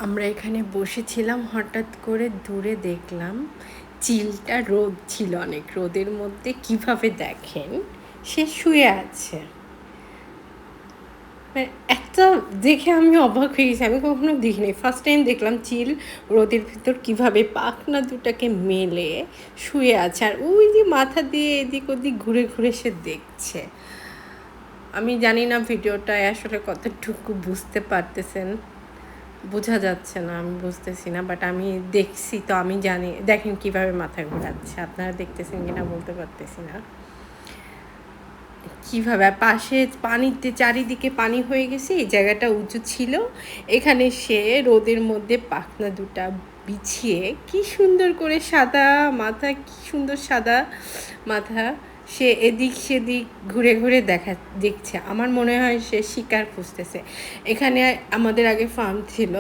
আমরা এখানে বসেছিলাম, হঠাৎ করে দূরে দেখলাম চিলটা, রোদ ছিল অনেক, রোদের মধ্যে কিভাবে দেখেন সে শুয়ে আছে। মানে একটা দেখে আমি অবাক হয়ে গেছি, আমি কখনো দেখিনি, ফার্স্ট টাইম দেখলাম চিল রোদের ভিতর কিভাবে পাখনা দুটাকে মেলে শুয়ে আছে, আর ওই যে মাথা দিয়ে এদিক ওদিক ঘুরে ঘুরে সে দেখছে। আমি জানি না ভিডিওটায় আসলে কতটুকু বুঝতে পারতেছেন, বোঝা যাচ্ছে না, আমি বুঝতেছি না, বাট আমি দেখছি তো, আমি জানি। দেখেন কিভাবে মাথা ঘোরাচ্ছে, আপনারা দেখতেছেন কিনা বলতে পারতেছি না। কীভাবে পাশে পানিতে চারিদিকে পানি হয়ে গেছে, এই জায়গাটা উঁচু ছিল, এখানে সে রোদের মধ্যে পাখনা দুটা বিছিয়ে কি সুন্দর করে সাদা মাথা, কি সুন্দর সাদা মাথা, সে এদিক সেদিক ঘুরে ঘুরে দেখছে। আমার মনে হয় সে শিকার খুঁজতেছে। এখানে আমাদের আগে ফার্ম ছিল,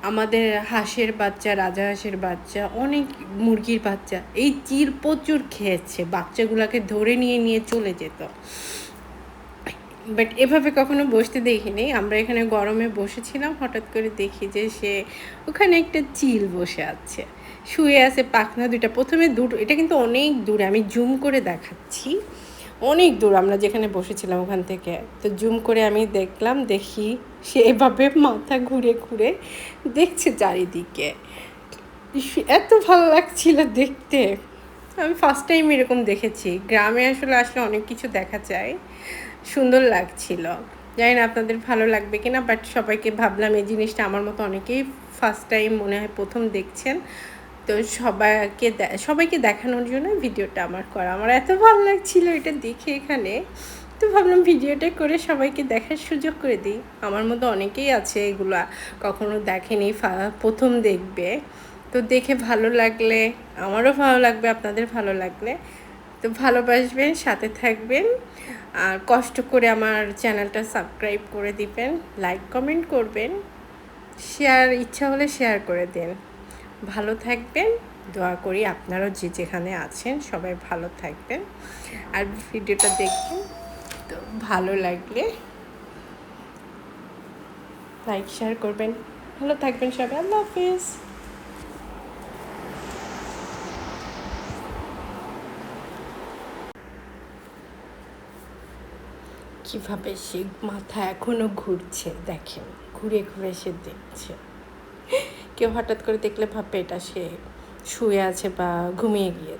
আমাদের হাঁসের বাচ্চা, রাজাহাঁসের বাচ্চা, অনেক মুরগির বাচ্চা এই চিল প্রচুর খেয়েছে, বাচ্চাগুলোকে ধরে নিয়ে নিয়ে চলে যেত। বাট এভাবে কখনো বসতে দেখিনি। আমরা এখানে গরমে বসেছিলাম, হঠাৎ করে দেখি যে সে ওখানে একটা চিল বসে আছে, শুয়ে আছে, পাখনা দুইটা। প্রথমে দূর, এটা কিন্তু অনেক দূরে, আমি জুম করে দেখাচ্ছি, অনেক দূর আমরা যেখানে বসেছিলাম ওখান থেকে। তো জুম করে আমি দেখলাম, দেখি সে এভাবে মাথা ঘুরে ঘুরে দেখছে চারিদিকে। এত ভালো লাগছিল দেখতে, আমি ফার্স্ট টাইম এরকম দেখেছি। গ্রামে আসলে আসলে অনেক কিছু দেখা যায়, সুন্দর লাগছিল। জানি না আপনাদের ভালো লাগবে কিনা, বাট সবাইকে ভাবলাম এই জিনিসটা আমার মতো অনেকেই ফার্স্ট টাইম মনে হয় প্রথম দেখছেন, তো সবাইকে দেখানোর জন্য ভিডিওটা আমার করা। আমার এত ভালো লাগছিল এটা দেখে এখানে, তো ভাবলাম ভিডিওটা করে সবাইকে দেখার সুযোগ করে দিই। আমার মতো অনেকেই আছে এগুলা কখনো দেখেনি, প্রথম দেখবে, তো দেখে ভালো লাগলে আমারও ভালো লাগবে, আপনাদের ভালো লাগলে তো ভালোবাসবেন, সাথে থাকবেন, আর কষ্ট করে আমার চ্যানেলটা সাবস্ক্রাইব করে দিবেন, লাইক কমেন্ট করবেন, শেয়ার ইচ্ছা হলে শেয়ার করে দিন। ভালো থাকবেন, দোয়া করি আপনারাও যে যেখানে আছেন সবাই ভালো থাকবেন, আর ভিডিওটা দেখবেন। তো ভালো লাগলে লাইক শেয়ার করবেন। ভালো থাকবেন সবাই, আল্লাহ হাফিজ। কীভাবে সে মাথা এখনও ঘুরছে, দেখেন ঘুরে ঘুরে সে দেখছে। কেউ হঠাৎ করে দেখলে ভাববে এটা সে শুয়ে আছে বা ঘুমিয়ে গিয়েছে।